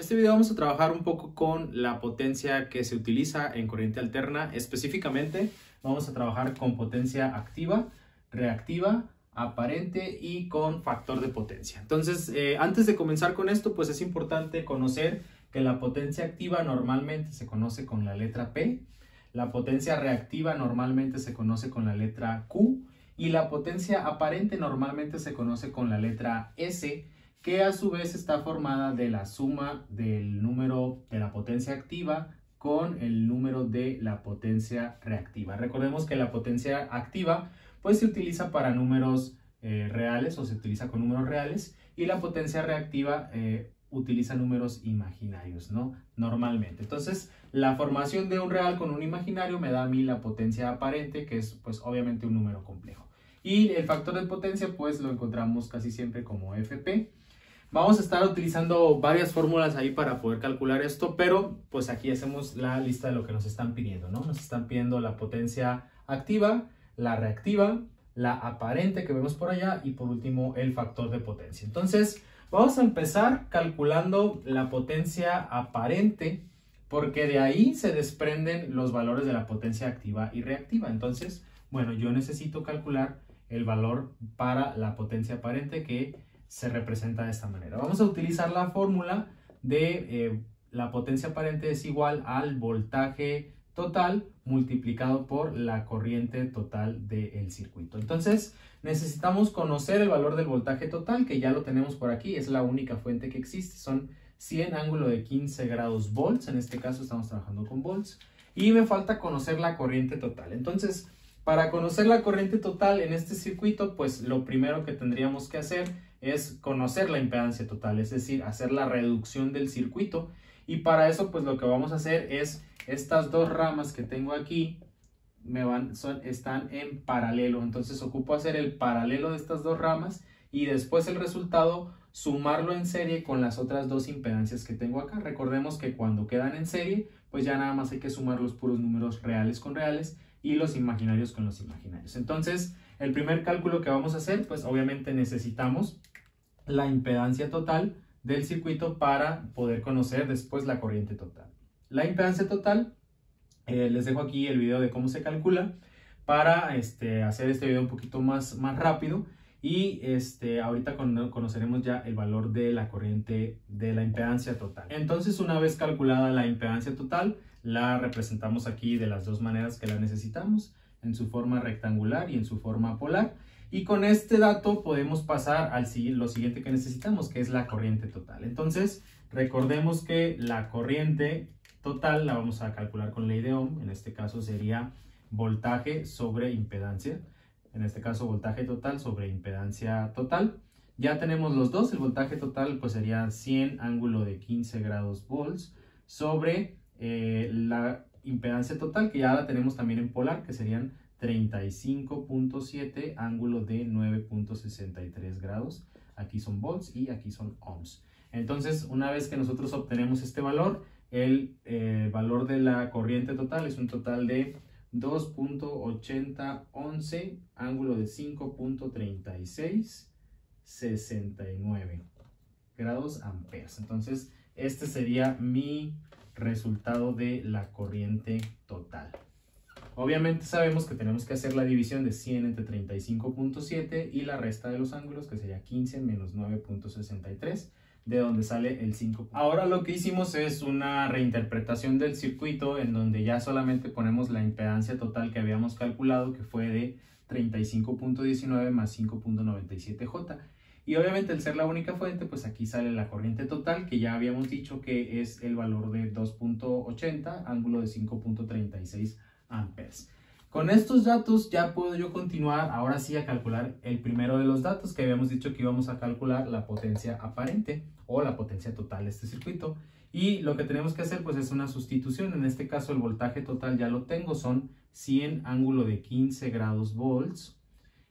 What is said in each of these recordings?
este video vamos a trabajar un poco con la potencia que se utiliza en corriente alterna. Específicamente vamos a trabajar con potencia activa, reactiva, aparente y con factor de potencia. Entonces, antes de comenzar con esto, pues es importante conocer que la potencia activa normalmente se conoce con la letra P, la potencia reactiva normalmente se conoce con la letra Q y la potencia aparente normalmente se conoce con la letra S, que a su vez está formada de la suma del número de la potencia activa con el número de la potencia reactiva. Recordemos que la potencia activa pues se utiliza para números reales o se utiliza con números reales, y la potencia reactiva utiliza números imaginarios, ¿no? Normalmente. Entonces, la formación de un real con un imaginario me da a mí la potencia aparente, que es pues obviamente un número complejo. Y el factor de potencia pues lo encontramos casi siempre como FP. Vamos a estar utilizando varias fórmulas ahí para poder calcular esto, pero pues aquí hacemos la lista de lo que nos están pidiendo, ¿no? Nos están pidiendo la potencia activa, la reactiva, la aparente que vemos por allá y por último el factor de potencia. Entonces vamos a empezar calculando la potencia aparente, porque de ahí se desprenden los valores de la potencia activa y reactiva. Entonces, bueno, yo necesito calcular el valor para la potencia aparente, que se representa de esta manera. Vamos a utilizar la fórmula de la potencia aparente es igual al voltaje total multiplicado por la corriente total del circuito. Entonces necesitamos conocer el valor del voltaje total, que ya lo tenemos por aquí, es la única fuente que existe, son 100 ángulo de 15 grados volts, en este caso estamos trabajando con volts, y me falta conocer la corriente total. Entonces, para conocer la corriente total en este circuito, pues lo primero que tendríamos que hacer es conocer la impedancia total, es decir, hacer la reducción del circuito. Y para eso, pues lo que vamos a hacer es estas dos ramas que tengo aquí están en paralelo. Entonces ocupo hacer el paralelo de estas dos ramas y después el resultado sumarlo en serie con las otras dos impedancias que tengo acá. Recordemos que cuando quedan en serie, pues ya nada más hay que sumar los puros números reales con reales y los imaginarios con los imaginarios. Entonces, el primer cálculo que vamos a hacer, pues obviamente necesitamos la impedancia total del circuito para poder conocer después la corriente total. La impedancia total, les dejo aquí el video de cómo se calcula para hacer este video un poquito más rápido, y ahorita conoceremos ya el valor de la corriente de la impedancia total. Entonces, una vez calculada la impedancia total, la representamos aquí de las dos maneras que la necesitamos, en su forma rectangular y en su forma polar. Y con este dato podemos pasar al lo siguiente que necesitamos, que es la corriente total. Entonces, recordemos que la corriente total la vamos a calcular con ley de Ohm. En este caso sería voltaje sobre impedancia. En este caso, voltaje total sobre impedancia total. Ya tenemos los dos. El voltaje total pues sería 100 ángulo de 15 grados volts sobre la impedancia total, que ya la tenemos también en polar, que serían 35.7 ángulo de 9.63 grados. Aquí son volts y aquí son ohms. Entonces, una vez que nosotros obtenemos este valor, el valor de la corriente total es un total de 2.8011 ángulo de 5.3669 grados amperes. Entonces, este sería mi resultado de la corriente total. Obviamente sabemos que tenemos que hacer la división de 100 entre 35.7 y la resta de los ángulos, que sería 15 menos 9.63, de donde sale el 5. Ahora lo que hicimos es una reinterpretación del circuito en donde ya solamente ponemos la impedancia total que habíamos calculado, que fue de 35.19 más 5.97J. Y obviamente al ser la única fuente, pues aquí sale la corriente total, que ya habíamos dicho que es el valor de 2.80 ángulo de 5.36 amperes. Con estos datos ya puedo yo continuar ahora sí a calcular el primero de los datos, que habíamos dicho que íbamos a calcular la potencia aparente o la potencia total de este circuito. Y lo que tenemos que hacer pues es una sustitución. En este caso el voltaje total ya lo tengo, son 100 ángulo de 15 grados volts,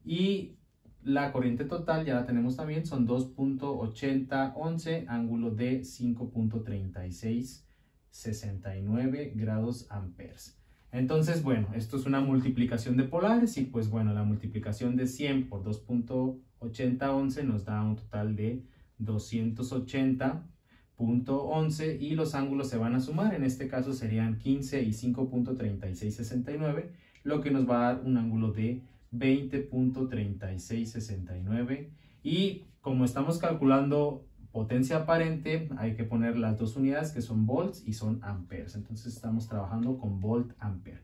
y la corriente total ya la tenemos también, son 2.8011 ángulo de 5.3669 grados amperes. Entonces, bueno, esto es una multiplicación de polares y pues bueno, la multiplicación de 100 por 2.8011 nos da un total de 280 .11 y los ángulos se van a sumar, en este caso serían 15 y 5.3669, lo que nos va a dar un ángulo de 20.3669 y como estamos calculando potencia aparente hay que poner las dos unidades que son volts y son amperes, entonces estamos trabajando con volt ampere.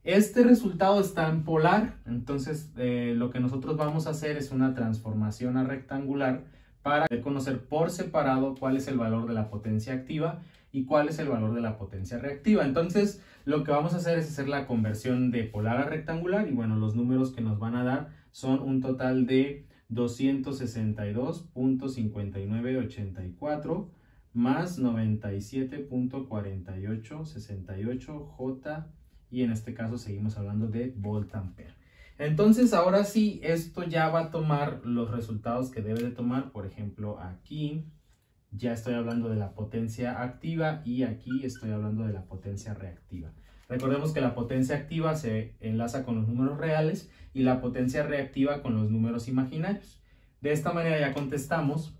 Este resultado está en polar, entonces lo que nosotros vamos a hacer es una transformación a rectangular para conocer por separado cuál es el valor de la potencia activa y cuál es el valor de la potencia reactiva. Entonces lo que vamos a hacer es hacer la conversión de polar a rectangular y bueno, los números que nos van a dar son un total de 262.5984 más 97.4868 J y en este caso seguimos hablando de volt ampere. Entonces ahora sí, esto ya va a tomar los resultados que debe de tomar. Por ejemplo, aquí ya estoy hablando de la potencia activa y aquí estoy hablando de la potencia reactiva. Recordemos que la potencia activa se enlaza con los números reales y la potencia reactiva con los números imaginarios. De esta manera ya contestamos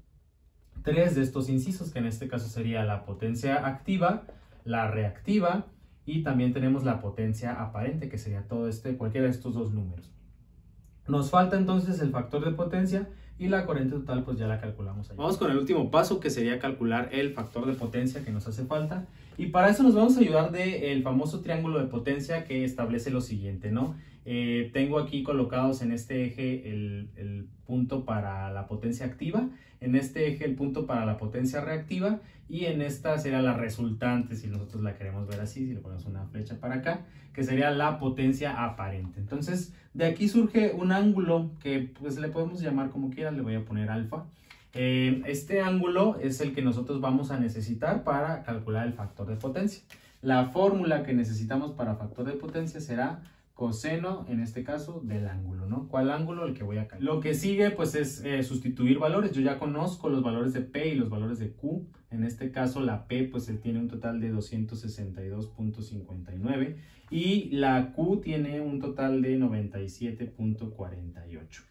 tres de estos incisos, que en este caso sería la potencia activa, la reactiva y también tenemos la potencia aparente, que sería todo cualquiera de estos dos números. Nos falta entonces el factor de potencia y la corriente total pues ya la calculamos ahí. Vamos con el último paso, que sería calcular el factor de potencia que nos hace falta. Y para eso nos vamos a ayudar del famoso triángulo de potencia que establece lo siguiente, ¿no? Tengo aquí colocados en este eje el punto para la potencia activa, en este eje el punto para la potencia reactiva y en esta será la resultante, si nosotros la queremos ver así, si le ponemos una flecha para acá, que sería la potencia aparente. Entonces de aquí surge un ángulo que pues le podemos llamar como quiera, le voy a poner alfa. Este ángulo es el que nosotros vamos a necesitar para calcular el factor de potencia. La fórmula que necesitamos para factor de potencia será coseno, en este caso, del ángulo, ¿no? ¿Cuál ángulo? El que voy a calcular. Lo que sigue, pues, es sustituir valores. Yo ya conozco los valores de P y los valores de Q. En este caso, la P, pues, tiene un total de 262.59 y la Q tiene un total de 97.48.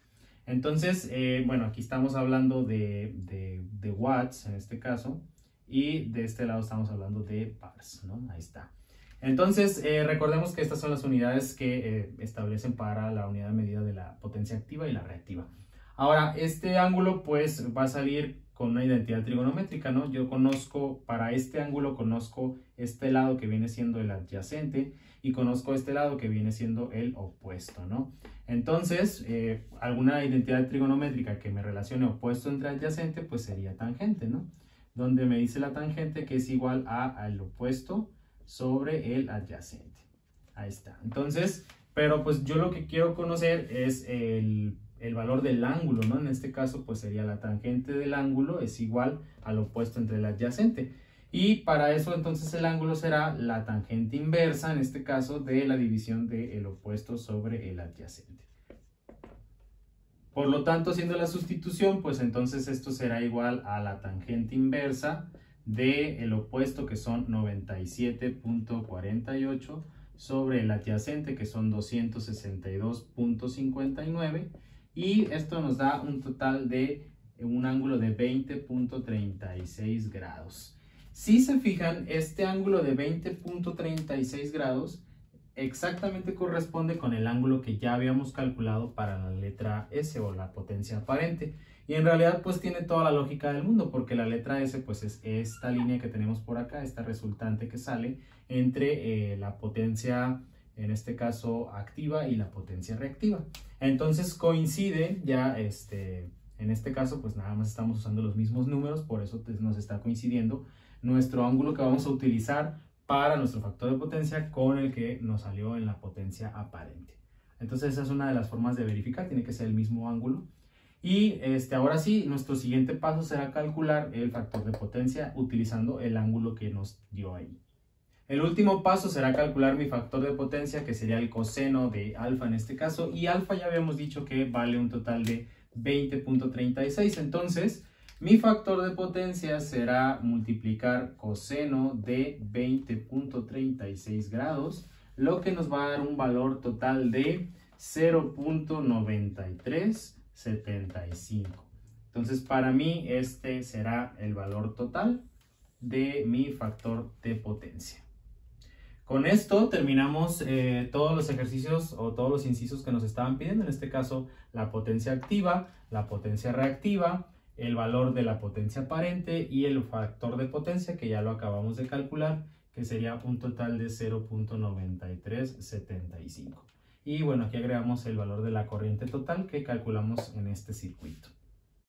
Entonces, bueno, aquí estamos hablando de watts, en este caso, y de este lado estamos hablando de bars, ¿no? Ahí está. Entonces, recordemos que estas son las unidades que establecen para la unidad de medida de la potencia activa y la reactiva. Ahora, este ángulo pues va a salir con una identidad trigonométrica, ¿no? Yo conozco, para este ángulo conozco este lado que viene siendo el adyacente y conozco este lado que viene siendo el opuesto, ¿no? Entonces, alguna identidad trigonométrica que me relacione opuesto entre adyacente pues sería tangente, ¿no? Donde me dice la tangente que es igual al opuesto sobre el adyacente. Ahí está. Entonces, pero pues yo lo que quiero conocer es el valor del ángulo, ¿no? En este caso pues sería la tangente del ángulo es igual al opuesto entre el adyacente. Y para eso entonces el ángulo será la tangente inversa, en este caso, de la división del opuesto sobre el adyacente. Por lo tanto, haciendo la sustitución, pues entonces esto será igual a la tangente inversa del opuesto, que son 97.48 sobre el adyacente, que son 262.59, y esto nos da un total de un ángulo de 20.36 grados. Si se fijan, este ángulo de 20.36 grados exactamente corresponde con el ángulo que ya habíamos calculado para la letra S o la potencia aparente. Y en realidad pues tiene toda la lógica del mundo, porque la letra S pues es esta línea que tenemos por acá, esta resultante que sale entre la potencia, en este caso activa, y la potencia reactiva. Entonces coincide ya, en este caso pues nada más estamos usando los mismos números, por eso nos está coincidiendo nuestro ángulo que vamos a utilizar para nuestro factor de potencia con el que nos salió en la potencia aparente. Entonces esa es una de las formas de verificar, tiene que ser el mismo ángulo. Y ahora sí, nuestro siguiente paso será calcular el factor de potencia utilizando el ángulo que nos dio ahí. El último paso será calcular mi factor de potencia, que sería el coseno de alfa en este caso, y alfa ya habíamos dicho que vale un total de 20.36, entonces mi factor de potencia será multiplicar coseno de 20.36 grados, lo que nos va a dar un valor total de 0.9375. Entonces para mí este será el valor total de mi factor de potencia. Con esto terminamos todos los ejercicios o todos los incisos que nos estaban pidiendo, en este caso la potencia activa, la potencia reactiva, el valor de la potencia aparente y el factor de potencia que ya lo acabamos de calcular, que sería un total de 0.9375. Y bueno, aquí agregamos el valor de la corriente total que calculamos en este circuito.